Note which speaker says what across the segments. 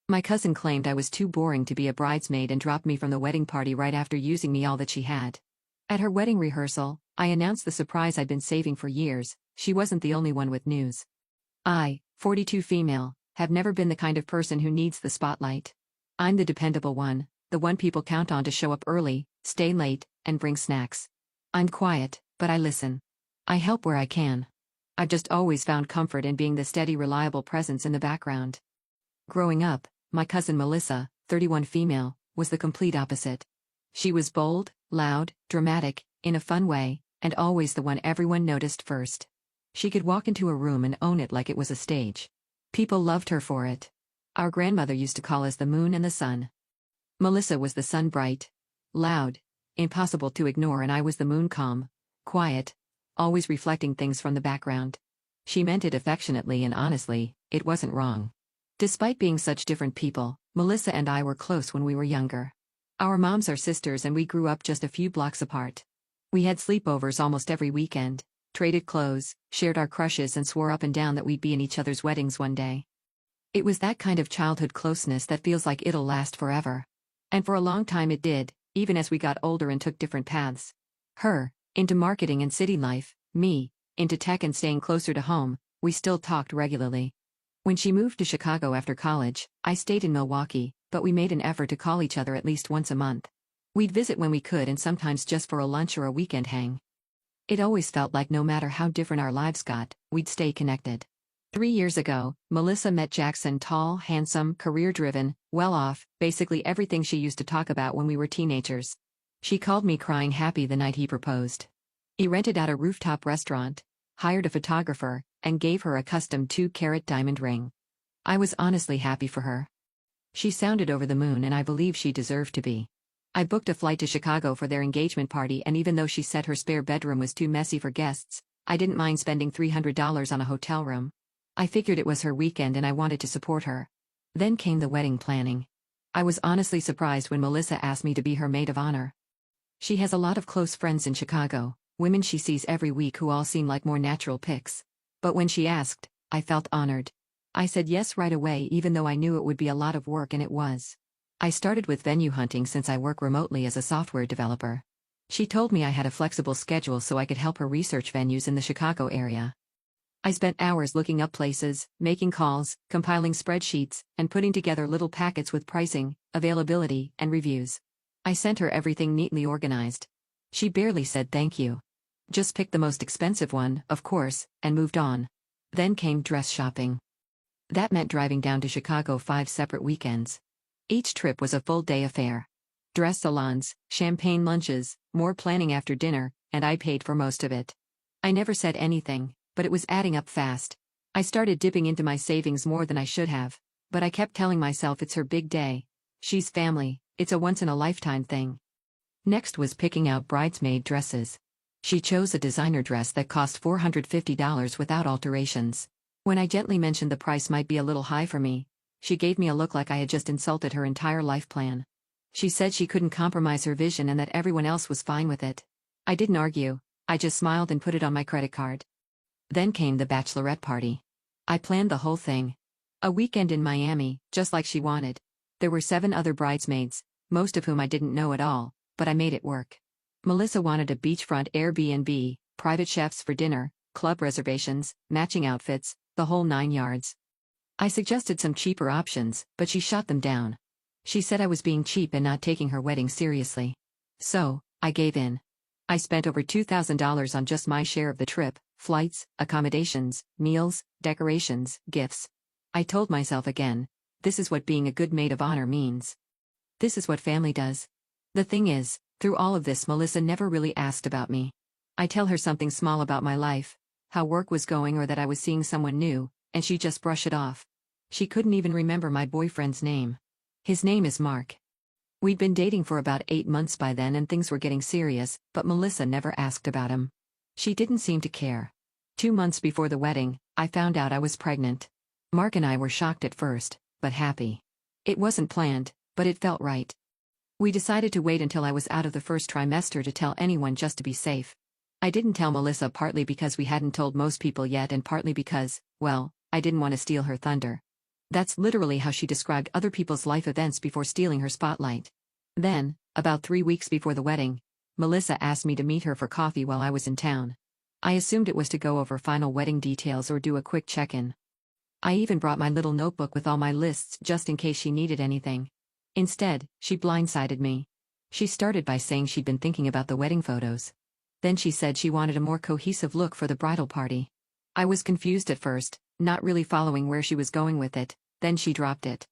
Speaker 1: My cousin claimed I was too boring to be a bridesmaid and dropped me from the wedding party right after using me all that she had. At her wedding rehearsal, I announced the surprise I'd been saving for years. She wasn't the only one with news. I, 42 female, have never been the kind of person who needs the spotlight. I'm the dependable one, the one people count on to show up early, stay late, and bring snacks. I'm quiet, but I listen. I help where I can. I've just always found comfort in being the steady, reliable presence in the background. Growing up, my cousin Melissa, 31 female, was the complete opposite. She was bold, loud, dramatic, in a fun way, and always the one everyone noticed first. She could walk into a room and own it like it was a stage. People loved her for it. Our grandmother used to call us the moon and the sun. Melissa was the sun, bright, loud, impossible to ignore, and I was the moon, calm, quiet, always reflecting things from the background. She meant it affectionately, and honestly, it wasn't wrong. Despite being such different people, Melissa and I were close when we were younger. Our moms are sisters and we grew up just a few blocks apart. We had sleepovers almost every weekend, traded clothes, shared our crushes, and swore up and down that we'd be in each other's weddings one day. It was that kind of childhood closeness that feels like it'll last forever. And for a long time it did, even as we got older and took different paths. Her, into marketing and city life, me, into tech and staying closer to home. We still talked regularly. When she moved to Chicago after college, I stayed in Milwaukee, but we made an effort to call each other at least once a month. We'd visit when we could, and sometimes just for a lunch or a weekend hang. It always felt like no matter how different our lives got, we'd stay connected. 3 years ago, Melissa met Jackson, tall, handsome, career-driven, well-off, basically everything she used to talk about when we were teenagers. She called me crying happy the night he proposed. He rented out a rooftop restaurant, hired a photographer, and gave her a custom 2-carat diamond ring. I was honestly happy for her. She sounded over the moon, and I believe she deserved to be. I booked a flight to Chicago for their engagement party, and even though she said her spare bedroom was too messy for guests, I didn't mind spending $300 on a hotel room. I figured it was her weekend and I wanted to support her. Then came the wedding planning. I was honestly surprised when Melissa asked me to be her maid of honor. She has a lot of close friends in Chicago, women she sees every week who all seem like more natural picks. But when she asked, I felt honored. I said yes right away, even though I knew it would be a lot of work, and it was. I started with venue hunting since I work remotely as a software developer. She told me I had a flexible schedule so I could help her research venues in the Chicago area. I spent hours looking up places, making calls, compiling spreadsheets, and putting together little packets with pricing, availability, and reviews. I sent her everything neatly organized. She barely said thank you. Just picked the most expensive one, of course, and moved on. Then came dress shopping. That meant driving down to Chicago 5 separate weekends. Each trip was a full-day affair. Dress salons, champagne lunches, more planning after dinner, and I paid for most of it. I never said anything, but it was adding up fast. I started dipping into my savings more than I should have, but I kept telling myself it's her big day. She's family, it's a once-in-a-lifetime thing. Next was picking out bridesmaid dresses. She chose a designer dress that cost $450 without alterations. When I gently mentioned the price might be a little high for me, she gave me a look like I had just insulted her entire life plan. She said she couldn't compromise her vision and that everyone else was fine with it. I didn't argue, I just smiled and put it on my credit card. Then came the bachelorette party. I planned the whole thing. A weekend in Miami, just like she wanted. There were 7 other bridesmaids, most of whom I didn't know at all, but I made it work. Melissa wanted a beachfront Airbnb, private chefs for dinner, club reservations, matching outfits, the whole 9 yards. I suggested some cheaper options, but she shot them down. She said I was being cheap and not taking her wedding seriously. So, I gave in. I spent over $2,000 on just my share of the trip: flights, accommodations, meals, decorations, gifts. I told myself again, this is what being a good maid of honor means. This is what family does. The thing is, through all of this, Melissa never really asked about me. I tell her something small about my life, how work was going or that I was seeing someone new, and she'd just brush it off. She couldn't even remember my boyfriend's name. His name is Mark. We'd been dating for about 8 months by then and things were getting serious, but Melissa never asked about him. She didn't seem to care. 2 months before the wedding, I found out I was pregnant. Mark and I were shocked at first, but happy. It wasn't planned, but it felt right. We decided to wait until I was out of the first trimester to tell anyone, just to be safe. I didn't tell Melissa partly because we hadn't told most people yet and partly because, well, I didn't want to steal her thunder. That's literally how she described other people's life events before stealing her spotlight. Then, about 3 weeks before the wedding, Melissa asked me to meet her for coffee while I was in town. I assumed it was to go over final wedding details or do a quick check-in. I even brought my little notebook with all my lists just in case she needed anything. Instead, she blindsided me. She started by saying she'd been thinking about the wedding photos. Then she said she wanted a more cohesive look for the bridal party. I was confused at first, not really following where she was going with it, then she dropped it.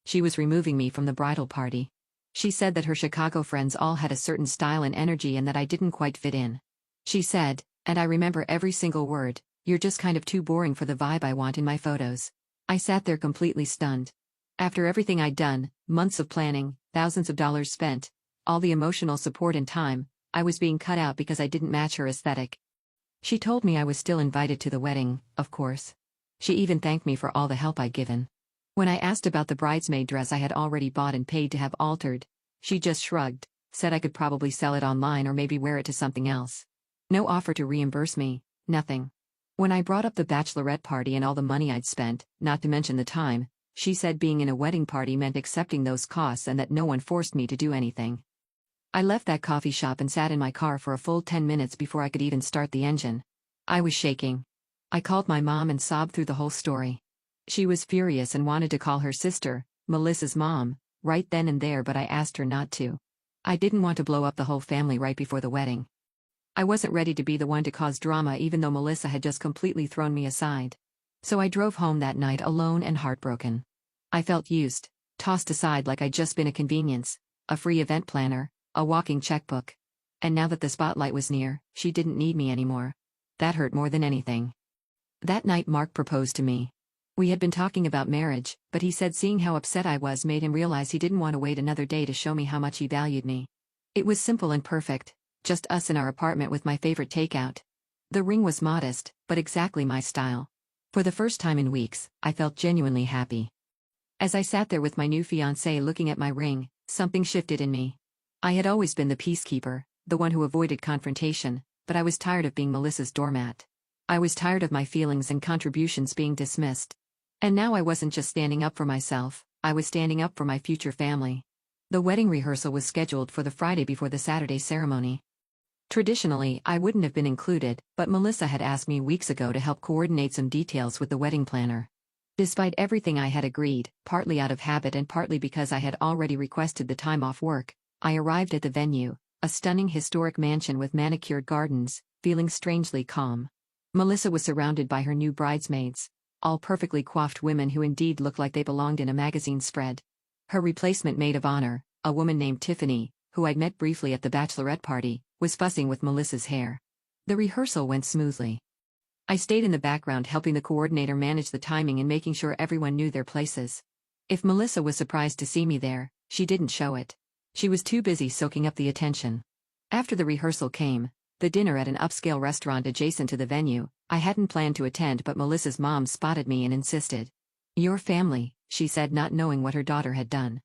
Speaker 1: She was removing me from the bridal party. She said that her Chicago friends all had a certain style and energy and that I didn't quite fit in. She said, and I remember every single word, "You're just kind of too boring for the vibe I want in my photos." I sat there completely stunned. After everything I'd done, months of planning, thousands of dollars spent, all the emotional support and time, I was being cut out because I didn't match her aesthetic. She told me I was still invited to the wedding, of course. She even thanked me for all the help I'd given. When I asked about the bridesmaid dress I had already bought and paid to have altered, she just shrugged, said I could probably sell it online or maybe wear it to something else. No offer to reimburse me, nothing. When I brought up the bachelorette party and all the money I'd spent, not to mention the time, she said being in a wedding party meant accepting those costs and that no one forced me to do anything. I left that coffee shop and sat in my car for a full 10 minutes before I could even start the engine. I was shaking. I called my mom and sobbed through the whole story. She was furious and wanted to call her sister, Melissa's mom, right then and there, but I asked her not to. I didn't want to blow up the whole family right before the wedding. I wasn't ready to be the one to cause drama even though Melissa had just completely thrown me aside. So I drove home that night alone and heartbroken. I felt used, tossed aside like I'd just been a convenience, a free event planner, a walking checkbook. And now that the spotlight was near, she didn't need me anymore. That hurt more than anything. That night Mark proposed to me. We had been talking about marriage, but he said seeing how upset I was made him realize he didn't want to wait another day to show me how much he valued me. It was simple and perfect, just us in our apartment with my favorite takeout. The ring was modest, but exactly my style. For the first time in weeks, I felt genuinely happy. As I sat there with my new fiancé looking at my ring, something shifted in me. I had always been the peacekeeper, the one who avoided confrontation, but I was tired of being Melissa's doormat. I was tired of my feelings and contributions being dismissed. And now I wasn't just standing up for myself, I was standing up for my future family. The wedding rehearsal was scheduled for the Friday before the Saturday ceremony. Traditionally, I wouldn't have been included, but Melissa had asked me weeks ago to help coordinate some details with the wedding planner. Despite everything I had agreed, partly out of habit and partly because I had already requested the time off work, I arrived at the venue, a stunning historic mansion with manicured gardens, feeling strangely calm. Melissa was surrounded by her new bridesmaids, all perfectly coiffed women who indeed looked like they belonged in a magazine spread. Her replacement maid of honor, a woman named Tiffany, who I'd met briefly at the bachelorette party, was fussing with Melissa's hair. The rehearsal went smoothly. I stayed in the background helping the coordinator manage the timing and making sure everyone knew their places. If Melissa was surprised to see me there, she didn't show it. She was too busy soaking up the attention. After the rehearsal came, the dinner at an upscale restaurant adjacent to the venue. I hadn't planned to attend, but Melissa's mom spotted me and insisted. "Your family," she said, not knowing what her daughter had done.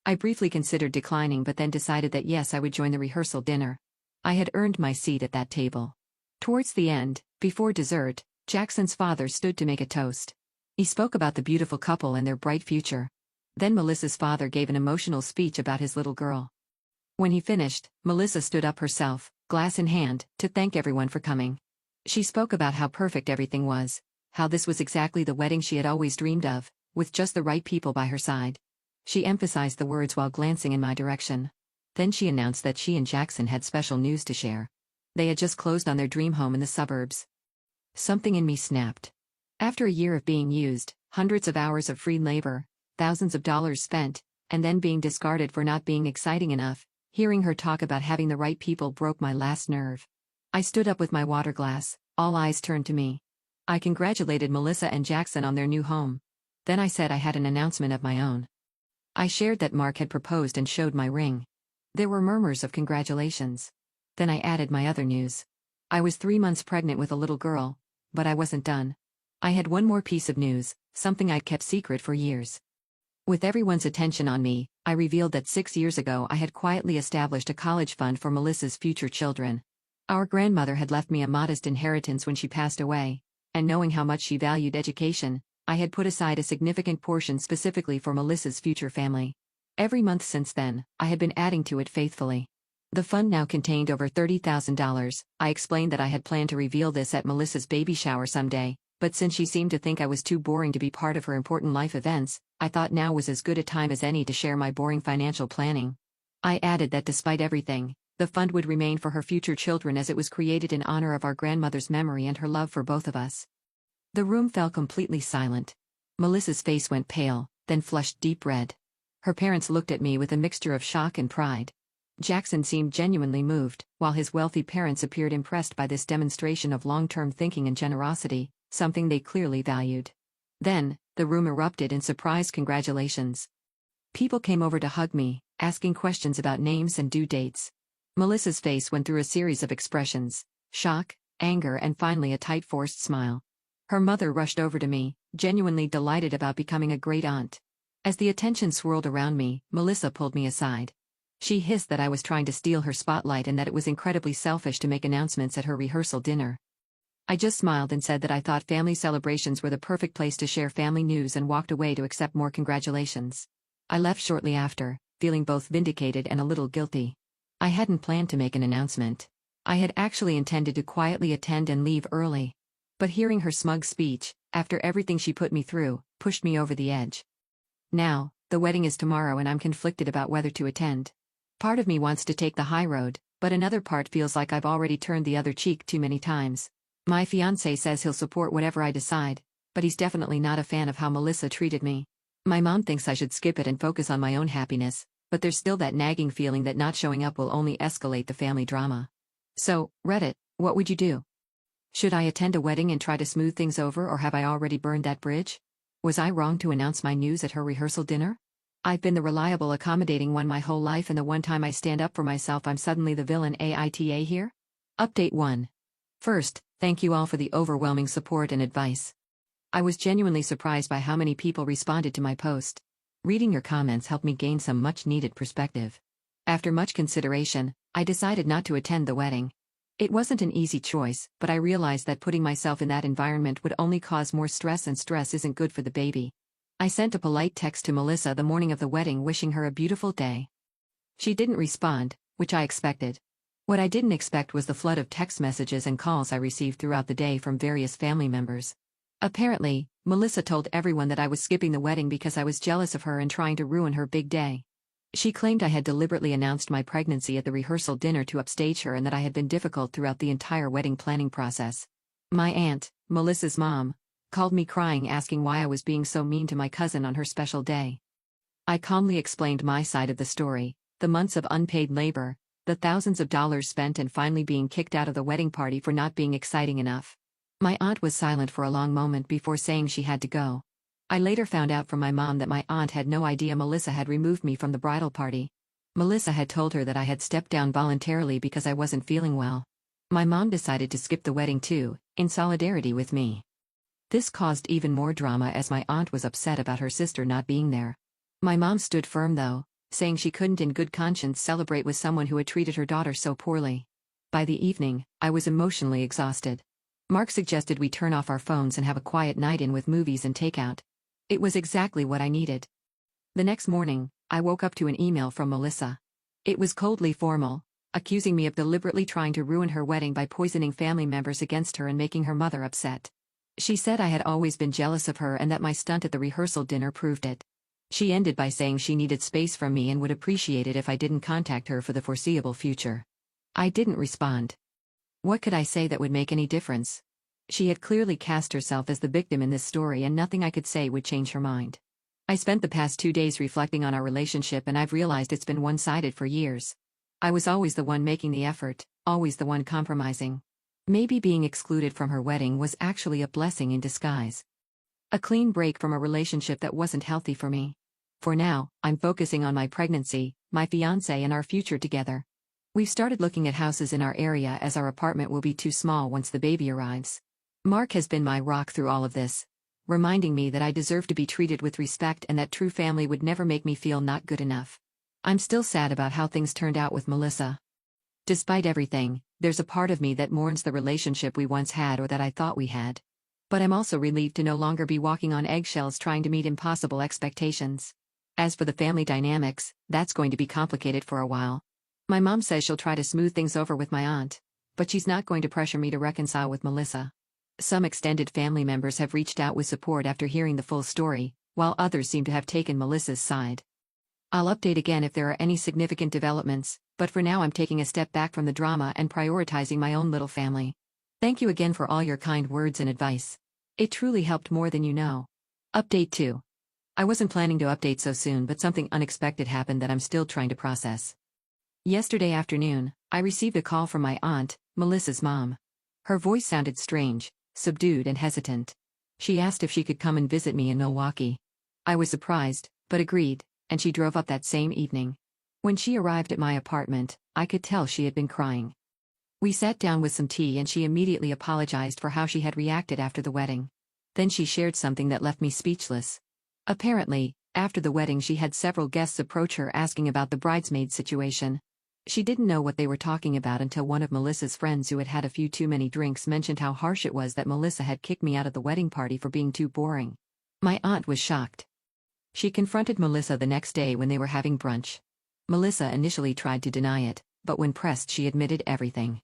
Speaker 1: I briefly considered declining but then decided that yes, I would join the rehearsal dinner. I had earned my seat at that table. Towards the end, before dessert, Jackson's father stood to make a toast. He spoke about the beautiful couple and their bright future. Then Melissa's father gave an emotional speech about his little girl. When he finished, Melissa stood up herself, glass in hand, to thank everyone for coming. She spoke about how perfect everything was, how this was exactly the wedding she had always dreamed of, with just the right people by her side. She emphasized the words while glancing in my direction. Then she announced that she and Jackson had special news to share. They had just closed on their dream home in the suburbs. Something in me snapped. After a year of being used, hundreds of hours of free labor, thousands of dollars spent, and then being discarded for not being exciting enough, hearing her talk about having the right people broke my last nerve. I stood up with my water glass, all eyes turned to me. I congratulated Melissa and Jackson on their new home. Then I said I had an announcement of my own. I shared that Mark had proposed and showed my ring. There were murmurs of congratulations. Then I added my other news. I was 3 months pregnant with a little girl, but I wasn't done. I had one more piece of news, something I'd kept secret for years. With everyone's attention on me, I revealed that 6 years ago I had quietly established a college fund for Melissa's future children. Our grandmother had left me a modest inheritance when she passed away, and knowing how much she valued education, I had put aside a significant portion specifically for Melissa's future family. Every month since then, I had been adding to it faithfully. The fund now contained over $30,000. I explained that I had planned to reveal this at Melissa's baby shower someday, but since she seemed to think I was too boring to be part of her important life events, I thought now was as good a time as any to share my boring financial planning. I added that despite everything, the fund would remain for her future children as it was created in honor of our grandmother's memory and her love for both of us. The room fell completely silent. Melissa's face went pale, then flushed deep red. Her parents looked at me with a mixture of shock and pride. Jackson seemed genuinely moved, while his wealthy parents appeared impressed by this demonstration of long-term thinking and generosity, something they clearly valued. Then, the room erupted in surprised congratulations. People came over to hug me, asking questions about names and due dates. Melissa's face went through a series of expressions: shock, anger, and finally a tight forced smile. Her mother rushed over to me, genuinely delighted about becoming a great aunt. As the attention swirled around me, Melissa pulled me aside. She hissed that I was trying to steal her spotlight and that it was incredibly selfish to make announcements at her rehearsal dinner. I just smiled and said that I thought family celebrations were the perfect place to share family news and walked away to accept more congratulations. I left shortly after, feeling both vindicated and a little guilty. I hadn't planned to make an announcement. I had actually intended to quietly attend and leave early. But hearing her smug speech, after everything she put me through, pushed me over the edge. Now, the wedding is tomorrow and I'm conflicted about whether to attend. Part of me wants to take the high road, but another part feels like I've already turned the other cheek too many times. My fiancé says he'll support whatever I decide, but he's definitely not a fan of how Melissa treated me. My mom thinks I should skip it and focus on my own happiness, but there's still that nagging feeling that not showing up will only escalate the family drama. So, Reddit, what would you do? Should I attend a wedding and try to smooth things over, or have I already burned that bridge? Was I wrong to announce my news at her rehearsal dinner? I've been the reliable, accommodating one my whole life, and the one time I stand up for myself I'm suddenly the villain. AITA here? Update 1. First, thank you all for the overwhelming support and advice. I was genuinely surprised by how many people responded to my post. Reading your comments helped me gain some much-needed perspective. After much consideration, I decided not to attend the wedding. It wasn't an easy choice, but I realized that putting myself in that environment would only cause more stress, and stress isn't good for the baby. I sent a polite text to Melissa the morning of the wedding wishing her a beautiful day. She didn't respond, which I expected. What I didn't expect was the flood of text messages and calls I received throughout the day from various family members. Apparently, Melissa told everyone that I was skipping the wedding because I was jealous of her and trying to ruin her big day. She claimed I had deliberately announced my pregnancy at the rehearsal dinner to upstage her and that I had been difficult throughout the entire wedding planning process. My aunt, Melissa's mom, called me crying, asking why I was being so mean to my cousin on her special day. I calmly explained my side of the story: the months of unpaid labor, the thousands of dollars spent, and finally being kicked out of the wedding party for not being exciting enough. My aunt was silent for a long moment before saying she had to go. I later found out from my mom that my aunt had no idea Melissa had removed me from the bridal party. Melissa had told her that I had stepped down voluntarily because I wasn't feeling well. My mom decided to skip the wedding too, in solidarity with me. This caused even more drama as my aunt was upset about her sister not being there. My mom stood firm though, saying she couldn't in good conscience celebrate with someone who had treated her daughter so poorly. By the evening, I was emotionally exhausted. Mark suggested we turn off our phones and have a quiet night in with movies and takeout. It was exactly what I needed. The next morning, I woke up to an email from Melissa. It was coldly formal, accusing me of deliberately trying to ruin her wedding by poisoning family members against her and making her mother upset. She said I had always been jealous of her and that my stunt at the rehearsal dinner proved it. She ended by saying she needed space from me and would appreciate it if I didn't contact her for the foreseeable future. I didn't respond. What could I say that would make any difference? She had clearly cast herself as the victim in this story, and nothing I could say would change her mind. I spent the past 2 days reflecting on our relationship, and I've realized it's been one-sided for years. I was always the one making the effort, always the one compromising. Maybe being excluded from her wedding was actually a blessing in disguise. A clean break from a relationship that wasn't healthy for me. For now, I'm focusing on my pregnancy, my fiancé, and our future together. We've started looking at houses in our area as our apartment will be too small once the baby arrives. Mark has been my rock through all of this, reminding me that I deserve to be treated with respect and that true family would never make me feel not good enough. I'm still sad about how things turned out with Melissa. Despite everything, there's a part of me that mourns the relationship we once had, or that I thought we had. But I'm also relieved to no longer be walking on eggshells trying to meet impossible expectations. As for the family dynamics, that's going to be complicated for a while. My mom says she'll try to smooth things over with my aunt, but she's not going to pressure me to reconcile with Melissa. Some extended family members have reached out with support after hearing the full story, while others seem to have taken Melissa's side. I'll update again if there are any significant developments, but for now I'm taking a step back from the drama and prioritizing my own little family. Thank you again for all your kind words and advice. It truly helped more than you know. Update 2. I wasn't planning to update so soon, but something unexpected happened that I'm still trying to process. Yesterday afternoon, I received a call from my aunt, Melissa's mom. Her voice sounded strange, subdued and hesitant. She asked if she could come and visit me in Milwaukee. I was surprised, but agreed, and she drove up that same evening. When she arrived at my apartment, I could tell she had been crying. We sat down with some tea and she immediately apologized for how she had reacted after the wedding. Then she shared something that left me speechless. Apparently, after the wedding she had several guests approach her asking about the bridesmaid situation. She didn't know what they were talking about until one of Melissa's friends who had had a few too many drinks mentioned how harsh it was that Melissa had kicked me out of the wedding party for being too boring. My aunt was shocked. She confronted Melissa the next day when they were having brunch. Melissa initially tried to deny it, but when pressed she admitted everything.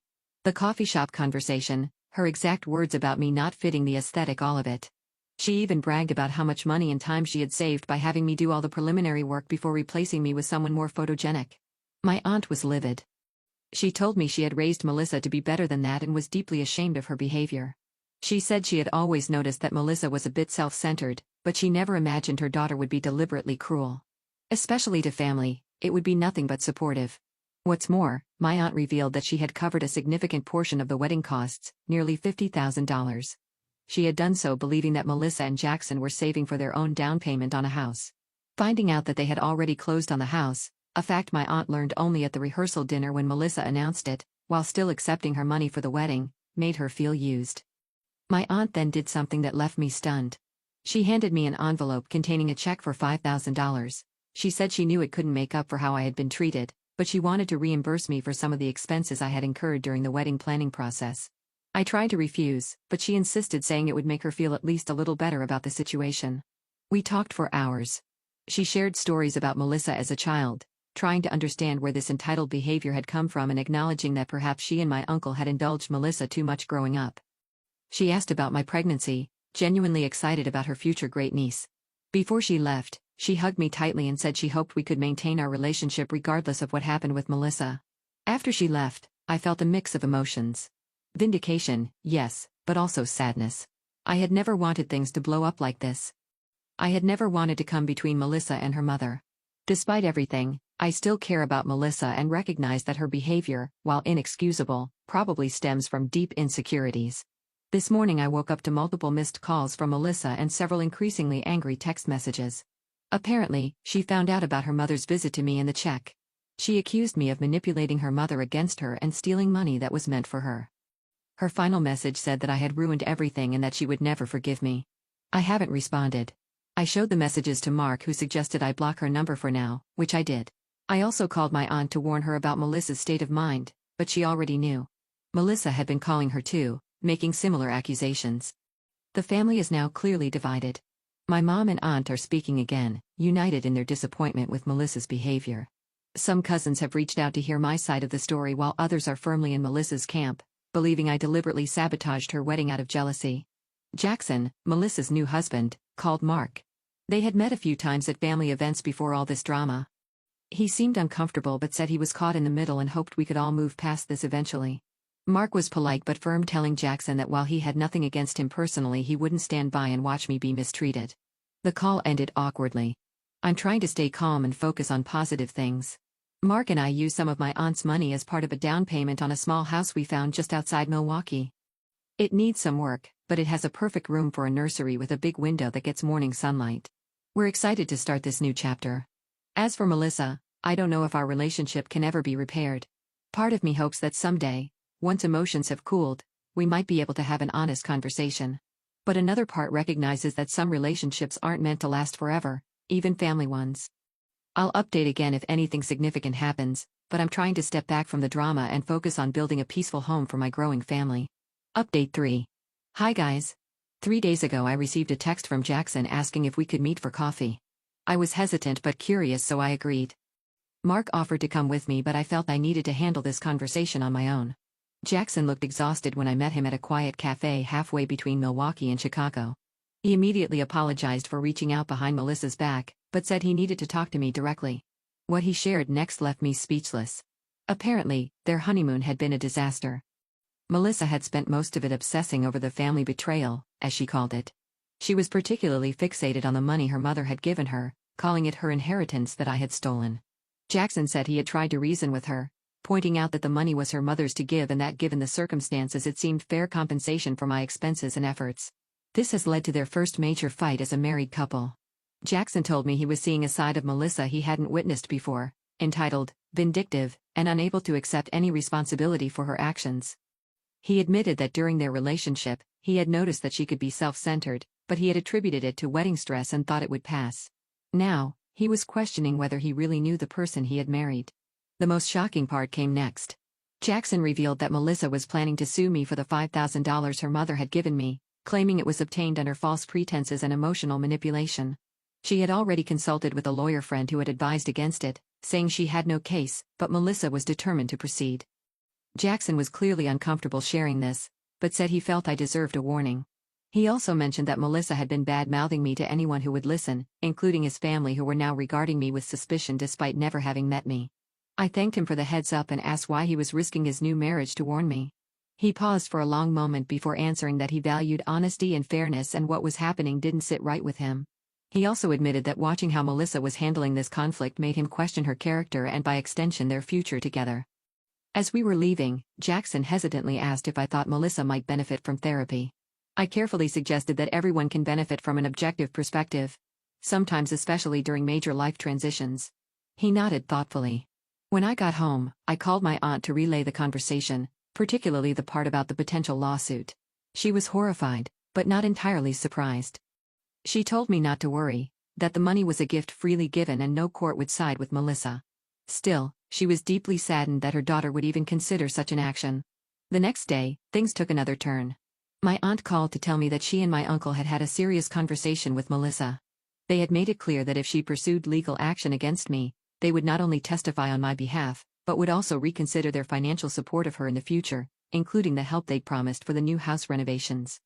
Speaker 1: The coffee shop conversation, her exact words about me not fitting the aesthetic, all of it. She even bragged about how much money and time she had saved by having me do all the preliminary work before replacing me with someone more photogenic. My aunt was livid. She told me she had raised Melissa to be better than that and was deeply ashamed of her behavior. She said she had always noticed that Melissa was a bit self-centered, but she never imagined her daughter would be deliberately cruel. Especially to family, it would be nothing but supportive. What's more, my aunt revealed that she had covered a significant portion of the wedding costs, nearly $50,000. She had done so believing that Melissa and Jackson were saving for their own down payment on a house. Finding out that they had already closed on the house, a fact my aunt learned only at the rehearsal dinner when Melissa announced it, while still accepting her money for the wedding, made her feel used. My aunt then did something that left me stunned. She handed me an envelope containing a check for $5,000. She said she knew it couldn't make up for how I had been treated, but she wanted to reimburse me for some of the expenses I had incurred during the wedding planning process. I tried to refuse, but she insisted, saying it would make her feel at least a little better about the situation. We talked for hours. She shared stories about Melissa as a child, trying to understand where this entitled behavior had come from and acknowledging that perhaps she and my uncle had indulged Melissa too much growing up. She asked about my pregnancy, genuinely excited about her future great niece. Before she left, she hugged me tightly and said she hoped we could maintain our relationship regardless of what happened with Melissa. After she left, I felt a mix of emotions. Vindication, yes, but also sadness. I had never wanted things to blow up like this. I had never wanted to come between Melissa and her mother. Despite everything, I still care about Melissa and recognize that her behavior, while inexcusable, probably stems from deep insecurities. This morning I woke up to multiple missed calls from Melissa and several increasingly angry text messages. Apparently, she found out about her mother's visit to me and the check. She accused me of manipulating her mother against her and stealing money that was meant for her. Her final message said that I had ruined everything and that she would never forgive me. I haven't responded. I showed the messages to Mark, who suggested I block her number for now, which I did. I also called my aunt to warn her about Melissa's state of mind, but she already knew. Melissa had been calling her too, making similar accusations. The family is now clearly divided. My mom and aunt are speaking again, united in their disappointment with Melissa's behavior. Some cousins have reached out to hear my side of the story, while others are firmly in Melissa's camp, believing I deliberately sabotaged her wedding out of jealousy. Jackson, Melissa's new husband, called Mark. They had met a few times at family events before all this drama. He seemed uncomfortable but said he was caught in the middle and hoped we could all move past this eventually. Mark was polite but firm, telling Jackson that while he had nothing against him personally, he wouldn't stand by and watch me be mistreated. The call ended awkwardly. I'm trying to stay calm and focus on positive things. Mark and I used some of my aunt's money as part of a down payment on a small house we found just outside Milwaukee. It needs some work, but it has a perfect room for a nursery with a big window that gets morning sunlight. We're excited to start this new chapter. As for Melissa, I don't know if our relationship can ever be repaired. Part of me hopes that someday, once emotions have cooled, we might be able to have an honest conversation. But another part recognizes that some relationships aren't meant to last forever, even family ones. I'll update again if anything significant happens, but I'm trying to step back from the drama and focus on building a peaceful home for my growing family. Update 3. Hi guys. 3 days ago, I received a text from Jackson asking if we could meet for coffee. I was hesitant but curious, so I agreed. Mark offered to come with me, but I felt I needed to handle this conversation on my own. Jackson looked exhausted when I met him at a quiet cafe halfway between Milwaukee and Chicago. He immediately apologized for reaching out behind Melissa's back, but said he needed to talk to me directly. What he shared next left me speechless. Apparently, their honeymoon had been a disaster. Melissa had spent most of it obsessing over the family betrayal, as she called it. She was particularly fixated on the money her mother had given her, calling it her inheritance that I had stolen. Jackson said he had tried to reason with her, pointing out that the money was her mother's to give and that given the circumstances it seemed fair compensation for my expenses and efforts. This has led to their first major fight as a married couple. Jackson told me he was seeing a side of Melissa he hadn't witnessed before, entitled, vindictive, and unable to accept any responsibility for her actions. He admitted that during their relationship, he had noticed that she could be self-centered, but he had attributed it to wedding stress and thought it would pass. Now, he was questioning whether he really knew the person he had married. The most shocking part came next. Jackson revealed that Melissa was planning to sue me for the $5,000 her mother had given me, claiming it was obtained under false pretenses and emotional manipulation. She had already consulted with a lawyer friend who had advised against it, saying she had no case, but Melissa was determined to proceed. Jackson was clearly uncomfortable sharing this, but said he felt I deserved a warning. He also mentioned that Melissa had been bad-mouthing me to anyone who would listen, including his family, who were now regarding me with suspicion despite never having met me. I thanked him for the heads-up and asked why he was risking his new marriage to warn me. He paused for a long moment before answering that he valued honesty and fairness and what was happening didn't sit right with him. He also admitted that watching how Melissa was handling this conflict made him question her character and by extension their future together. As we were leaving, Jackson hesitantly asked if I thought Melissa might benefit from therapy. I carefully suggested that everyone can benefit from an objective perspective, sometimes especially during major life transitions. He nodded thoughtfully. When I got home, I called my aunt to relay the conversation, particularly the part about the potential lawsuit. She was horrified, but not entirely surprised. She told me not to worry, that the money was a gift freely given and no court would side with Melissa. Still, she was deeply saddened that her daughter would even consider such an action. The next day, things took another turn. My aunt called to tell me that she and my uncle had had a serious conversation with Melissa. They had made it clear that if she pursued legal action against me, they would not only testify on my behalf, but would also reconsider their financial support of her in the future, including the help they'd promised for the new house renovations.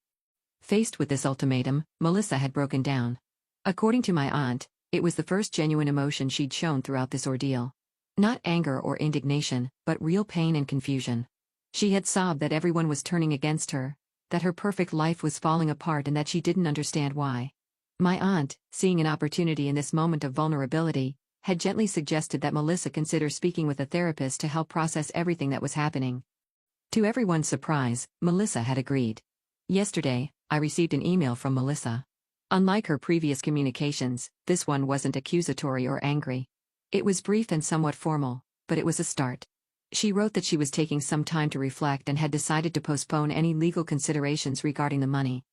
Speaker 1: Faced with this ultimatum, Melissa had broken down. According to my aunt, it was the first genuine emotion she'd shown throughout this ordeal. Not anger or indignation, but real pain and confusion. She had sobbed that everyone was turning against her, that her perfect life was falling apart and that she didn't understand why. My aunt, seeing an opportunity in this moment of vulnerability, had gently suggested that Melissa consider speaking with a therapist to help process everything that was happening. To everyone's surprise, Melissa had agreed. Yesterday, I received an email from Melissa. Unlike her previous communications, this one wasn't accusatory or angry. It was brief and somewhat formal, but it was a start. She wrote that she was taking some time to reflect and had decided to postpone any legal considerations regarding the money.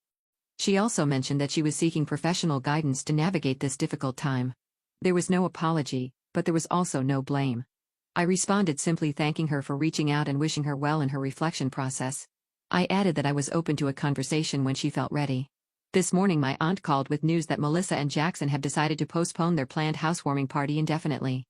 Speaker 1: She also mentioned that she was seeking professional guidance to navigate this difficult time. There was no apology, but there was also no blame. I responded simply thanking her for reaching out and wishing her well in her reflection process. I added that I was open to a conversation when she felt ready. This morning my aunt called with news that Melissa and Jackson have decided to postpone their planned housewarming party indefinitely.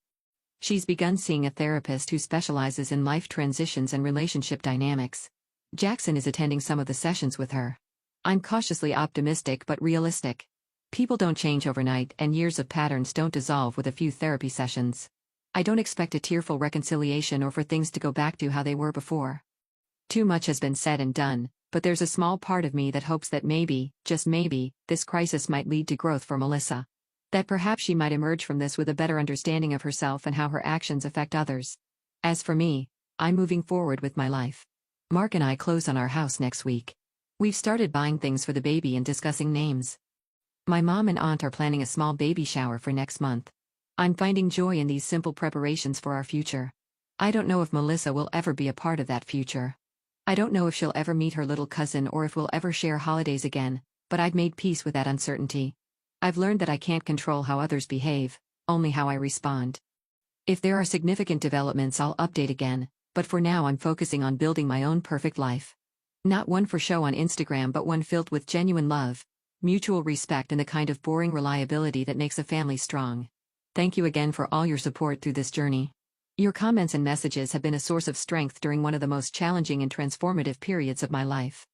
Speaker 1: She's begun seeing a therapist who specializes in life transitions and relationship dynamics. Jackson is attending some of the sessions with her. I'm cautiously optimistic but realistic. People don't change overnight and years of patterns don't dissolve with a few therapy sessions. I don't expect a tearful reconciliation or for things to go back to how they were before. Too much has been said and done, but there's a small part of me that hopes that maybe, just maybe, this crisis might lead to growth for Melissa. That perhaps she might emerge from this with a better understanding of herself and how her actions affect others. As for me, I'm moving forward with my life. Mark and I close on our house next week. We've started buying things for the baby and discussing names. My mom and aunt are planning a small baby shower for next month. I'm finding joy in these simple preparations for our future. I don't know if Melissa will ever be a part of that future. I don't know if she'll ever meet her little cousin or if we'll ever share holidays again, but I've made peace with that uncertainty. I've learned that I can't control how others behave, only how I respond. If there are significant developments, I'll update again, but for now I'm focusing on building my own perfect life. Not one for show on Instagram, but one filled with genuine love, mutual respect, and the kind of boring reliability that makes a family strong. Thank you again for all your support through this journey. Your comments and messages have been a source of strength during one of the most challenging and transformative periods of my life.